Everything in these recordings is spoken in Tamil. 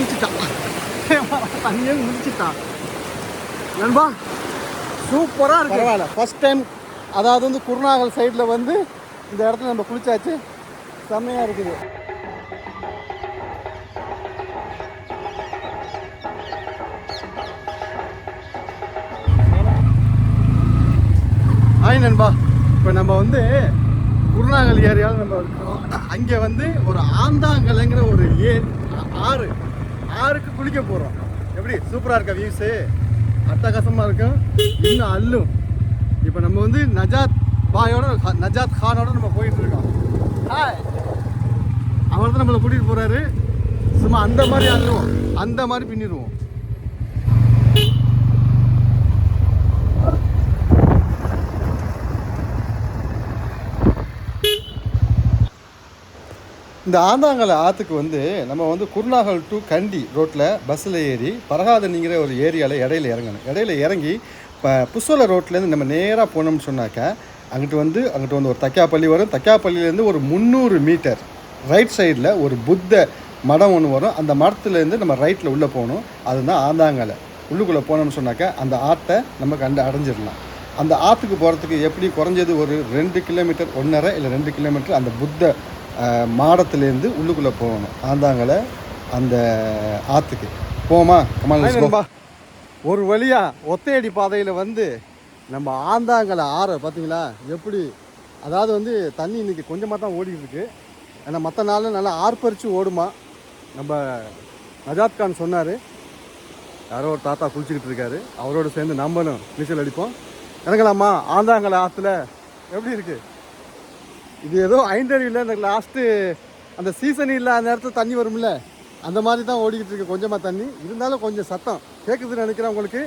குளிச்சுட்டான், தண்ணியே குளிச்சுட்டான் நண்பா. சூப்பராக இருக்கு. பரவாயில்ல, ஃபஸ்ட் டைம் அதாவது வந்து குருநாகல் சைடில் வந்து இந்த இடத்துல நம்ம குளிச்சாச்சு. செம்மையாக இருக்குது. ஹாய் நண்பா, இப்போ நம்ம வந்து குருநாகல் ஏரியாவில் நம்ம இருக்கிறோம். அங்கே வந்து ஒரு ஆந்தாங்கலைங்கிற ஒரு ஆறுக்கு குளிக்க போகிறோம். எப்படி சூப்பராக இருக்கா வியூஸு? அட்டகாசமாக இருக்கும், இன்னும் அள்ளும். இப்போ நம்ம வந்து நஜாத் கானோட நம்ம போயிட்டு இருக்கோம். ஹாய், அவர் தான் நம்மளை கூட்டிகிட்டு போகிறாரு. சும்மா அந்த மாதிரி அள்ளுவோம், அந்த மாதிரி பின்னிடுவோம். இந்த ஆந்தாங்கலை ஆற்றுக்கு வந்து நம்ம வந்து குருநாகல் டு கண்டி ரோட்டில் பஸ்ஸில் ஏறி பரகாதனிங்கிற ஒரு ஏரியாவில் இடையில இறங்கணும். இடையில இறங்கி இப்போ புஷ்வலை ரோட்லேருந்து நம்ம நேராக போனோம்னு சொன்னாக்கா அங்கிட்டு வந்து ஒரு தக்காப்பள்ளி வரும். தக்காப்பள்ளியிலேருந்து ஒரு 300 மீட்டர் ரைட் சைடில் ஒரு புத்த மடம் ஒன்று வரும். அந்த மடத்துலேருந்து நம்ம ரைட்டில் உள்ளே போகணும். அதுதான் ஆந்தாங்கலை. உள்ளுக்குள்ளே போனோம்னு சொன்னாக்கா அந்த ஆற்றை நம்ம அடைஞ்சிடலாம். அந்த ஆற்றுக்கு போகிறதுக்கு எப்படி குறைஞ்சது ஒரு 2 கிலோமீட்டர், 1.5 இல்லை 2 கிலோமீட்டர் அந்த புத்த மாடத்துலேருந்து உள்ளுக்குள்ளே போகணும். ஆந்தாங்கலை அந்த ஆற்றுக்கு போமா. கமால் ஒரு வழியாக ஒத்தையடி பாதையில் வந்து நம்ம ஆந்தாங்கலை ஆறை பார்த்தீங்களா எப்படி? அதாவது வந்து தண்ணி இன்றைக்கி கொஞ்சமாக தான் ஓடிக்கிட்டு இருக்கு. ஏன்னா மற்ற நாளில் நல்லா ஆர்ப்பரித்து ஓடுமா. நம்ம நஜாத் கான் சொன்னார், யாரோ ஒரு தாத்தா குளிச்சுக்கிட்டு இருக்காரு, அவரோடு சேர்ந்து நம்மளும் நீச்சல் அடிப்போம். இறங்கலாமா ஆந்தாங்கலை ஆற்றுல? எப்படி இருக்குது இது? ஏதோ ஐந்தறிவில் இந்த லாஸ்ட்டு அந்த சீசன் இல்லாத நேரத்தில் தண்ணி வரும்ல, அந்த மாதிரி தான் ஓடிக்கிட்டு இருக்கு. கொஞ்சமாக தண்ணி இருந்தாலும் கொஞ்சம் சத்தம் கேட்குதுன்னு நினைக்கிறேன் உங்களுக்கு.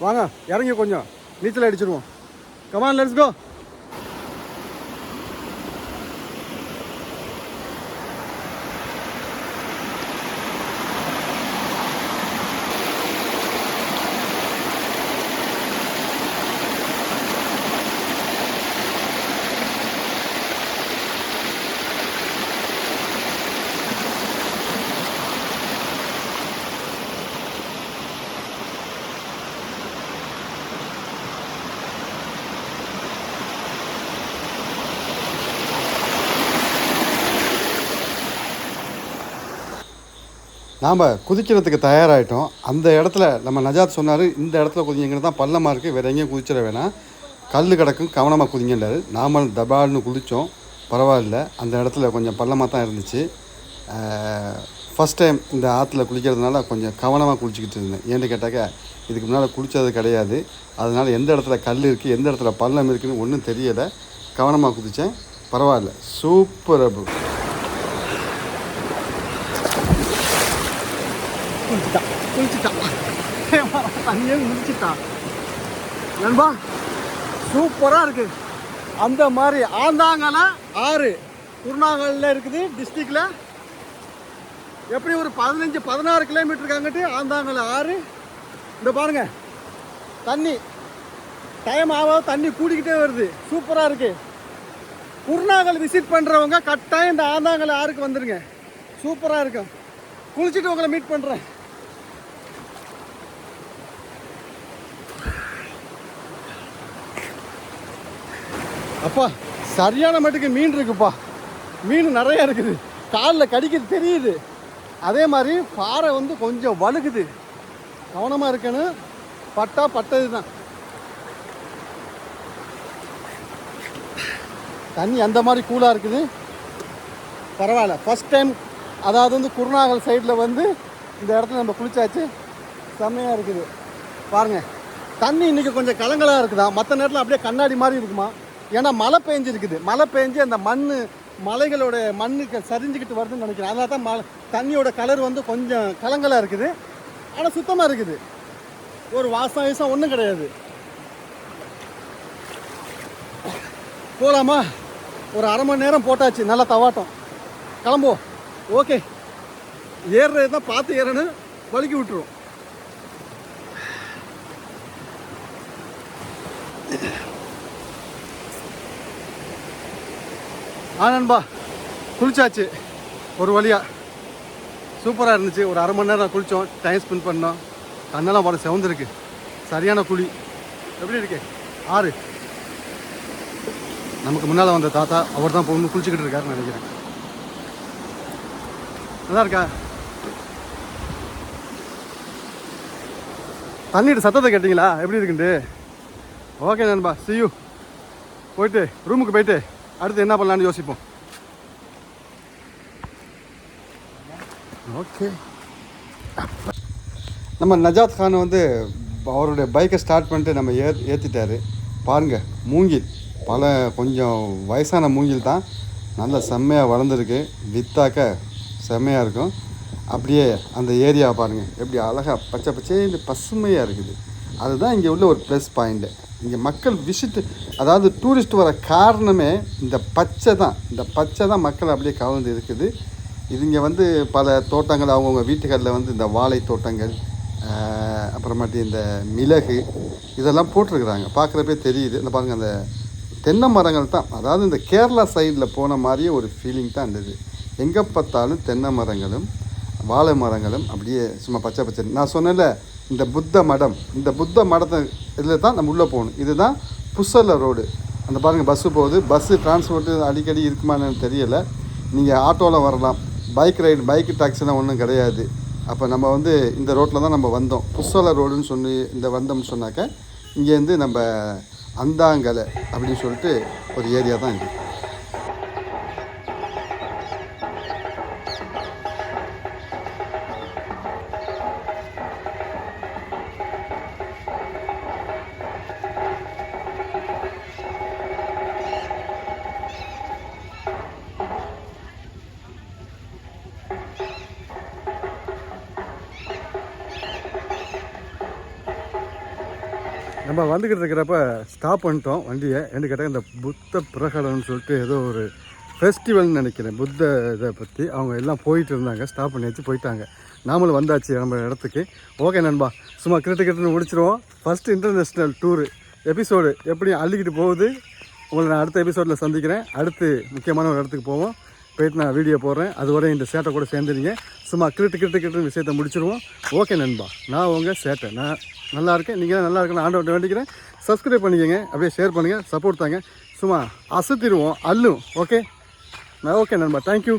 வாங்க இறங்கி கொஞ்சம் நீச்சல் அடிச்சிடுவோம். Come on, let's go. நாம் குதிக்கிறதுக்கு தயாராகிட்டோம். அந்த இடத்துல நம்ம நஜாத் சொன்னார், இந்த இடத்துல குதிங்கன்னு தான் பள்ளமாக இருக்குது, வேறு எங்கேயும் குதிச்சிட வேணாம், கல் கிடக்கும், கவனமாக குதிங்கன்றார். நாமல் தபால்னு குதித்தோம். பரவாயில்ல, அந்த இடத்துல கொஞ்சம் பள்ளமாக தான் இருந்துச்சு. ஃபஸ்ட் டைம் இந்த ஆற்றுல குளிக்கிறதுனால கொஞ்சம் கவனமாக குளிச்சிக்கிட்டு இருந்தேன். ஏன்னு கேட்டாக்கா இதுக்கு முன்னால் குளித்தது கிடையாது. அதனால் எந்த இடத்துல கல் இருக்குது, எந்த இடத்துல பள்ளம் இருக்குதுன்னு ஒன்றும் தெரியலை. கவனமாக குதித்தேன். பரவாயில்ல, சூப்பர். அப்பு குளிச்சுட்டான், தண்ணியே குளிச்சுட்டான் நண்பா. சூப்பராக இருக்குது. அந்த மாதிரி ஆந்தாங்கலை ஆறு குருநாகலில் இருக்குது டிஸ்ட்ரிக்டில். எப்படி ஒரு 15-16 கிலோமீட்டருக்கு அங்கிட்டு ஆந்தாங்கலை ஆறு. இந்த பாருங்க, தண்ணி டைம் ஆகாத தண்ணி கூடிக்கிட்டே வருது. சூப்பராக இருக்குது. குருநாகல் விசிட் பண்ணுறவங்க கட்டாயம் இந்த ஆந்தாங்கலை ஆறுக்கு வந்துடுங்க. சூப்பராக இருக்கும். குளிச்சுட்டு உங்களை மீட் பண்ணுறேன். அப்பா சரியான மட்டுக்கு மீன் இருக்குப்பா. மீன் நிறையா இருக்குது. காலில் கடிக்கிறது தெரியுது. அதே மாதிரி பாறை வந்து கொஞ்சம் வழுகுது. கவனமாக இருக்கணும். பட்டது தான் தண்ணி. அந்த மாதிரி கூலாக இருக்குது. பரவாயில்ல, ஃபஸ்ட் டைம் அதாவது வந்து குருநாகல் சைடில் வந்து இந்த இடத்துல நம்ம குளிச்சாச்சு. செம்மையாக இருக்குது. பாருங்கள், தண்ணி இன்றைக்கி கொஞ்சம் கலங்கலாக இருக்குதா. மற்ற நேரத்தில் அப்படியே கண்ணாடி மாதிரி இருக்குமா. ஏன்னா மழை பெஞ்சிருக்குது. மழை பெஞ்சு அந்த மலைகளோட மண்ணுக்கு சரிஞ்சுக்கிட்டு வருதுன்னு நினைக்கிறேன். அதனால தான் தண்ணியோட கலர் வந்து கொஞ்சம் கலங்கலாக இருக்குது. ஆனால் சுத்தமாக இருக்குது. ஒரு வாசம் ஒன்றும் கிடையாது. போகலாமா? ஒரு அரை மணி நேரம் போட்டாச்சு. நல்லா தவாட்டம். கிளம்புவோம். ஓகே, ஏறுறது தான் பார்த்து ஏறணும். வலிக்கி விட்டுருவோம். நண்பா குளிச்சாச்சு ஒரு வழியாக. சூப்பராக இருந்துச்சு. ஒரு அரை மணி நேரம் குளித்தோம், டைம் ஸ்பெண்ட் பண்ணோம். கண்ணெல்லாம் போட செவந்துருக்கு. சரியான குழி. எப்படி இருக்கு ஆறு? நமக்கு முன்னால் வந்த தாத்தா அவர் தான் பொண்ணு குளிச்சுக்கிட்டு இருக்காருன்னு நினைக்கிறேன். நல்லா இருக்கா? தண்ணிட்டு சத்தத்தை கேட்டிங்களா எப்படி இருக்குன்ட்டு? ஓகே நண்பா, see you. போயிட்டு ரூமுக்கு போயிட்டு அடுத்து என்ன பண்ணலான்னு யோசிப்போம். ஓகே. நம்ம நஜாத் கான் வந்து அவருடைய பைக்கை ஸ்டார்ட் பண்ணிட்டு நம்ம ஏற்றிட்டாரு. பாருங்கள், மூங்கில் கொஞ்சம் வயசான மூங்கில் தான், நல்லா செம்மையாக வளர்ந்துருக்கு. வித்தாக்க செம்மையாக இருக்கும். அப்படியே அந்த ஏரியாவை பாருங்கள் எப்படி அழகாக பச்சை பச்சைன்னு பசுமையாக இருக்குது. அதுதான் இங்கே உள்ள ஒரு ப்ளஸ் பாயிண்ட்டு. இங்கே மக்கள் அதாவது டூரிஸ்ட் வர காரணமே இந்த பச்சை தான் மக்கள் அப்படியே கவர்ந்து இருக்குது. இது இங்கே வந்து பல தோட்டங்கள், அவங்கவுங்க வீட்டுகளில் வந்து இந்த வாழை தோட்டங்கள், அப்புறமாட்டி இந்த மிளகு இதெல்லாம் போட்டிருக்கிறாங்க. பார்க்குறப்பே தெரியுது. இந்த பாருங்கள், அந்த தென்னை மரங்கள் தான், அதாவது இந்த கேரளா சைடில் போன மாதிரியே ஒரு ஃபீலிங் தான் இருந்தது. எங்கே பார்த்தாலும் தென்னை மரங்களும் வாழை மரங்களும் அப்படியே சும்மா பச்சை பச்சை. நான் சொன்னேன்ல, இந்த புத்த மடத்தை இதில் தான் நம்ம உள்ளே போகணும். இதுதான் புசல ரோடு. அந்த பாருங்கள், பஸ்ஸு போகுது. பஸ்ஸு டிரான்ஸ்போர்ட்டு அடிக்கடி இருக்குமான்னு தெரியலை. நீங்கள் ஆட்டோவில் வரலாம். பைக்கு டாக்ஸிலாம் ஒன்றும் கிடையாது. அப்போ நம்ம வந்து இந்த ரோட்டில் தான் நம்ம வந்தோம். புசல ரோடுன்னு இந்த வந்தோம்னு சொன்னாக்க இங்கேருந்து நம்ம அந்தாங்கலை அப்படின்னு சொல்லிட்டு ஒரு ஏரியா தான் இது. நம்ம வந்துக்கிட்டு இருக்கிறப்ப ஸ்டாப் பண்ணிட்டோம் வண்டியை. என்ன கேட்டால் இந்த புத்த பிரகடனம்னு சொல்லிட்டு ஏதோ ஒரு ஃபெஸ்டிவல்னு நினைக்கிறேன், புத்த இதை பற்றி அவங்க எல்லாம் போயிட்டு இருந்தாங்க. ஸ்டாப் பண்ணி வச்சு போயிட்டாங்க. நாமளும் வந்தாச்சு நம்ம இடத்துக்கு. ஓகே நண்பா, சும்மா கிட்டன்னு முடிச்சிருவோம். ஃபஸ்ட்டு இன்டர்நேஷ்னல் டூரு எபிசோடு எப்படியும் அள்ளிக்கிட்டு போகுது. உங்களை நான் அடுத்த எபிசோடில் சந்திக்கிறேன். அடுத்து முக்கியமான ஒரு இடத்துக்கு போவோம். போயிட்டு நான் வீடியோ போடுறேன். அதுவரை இந்த சேட்டை கூட சேர்ந்துருங்க. சும்மா கிரிட்டு விஷயத்தை முடிச்சிருவோம். ஓகே நண்பா, நான் உங்கள் சேட்டை. நான் நல்லா இருக்கேன், நீங்கள் நல்லா இருக்கேன். ஆண்டவன் வேண்டிக்கிறேன். சப்ஸ்கிரைப் பண்ணிக்கோங்க, அப்படியே ஷேர் பண்ணுங்கள், சப்போர்ட் தாங்க. சும்மா அசத்திடுவோம், அள்ளும். ஓகே நண்பா, தேங்க்யூ.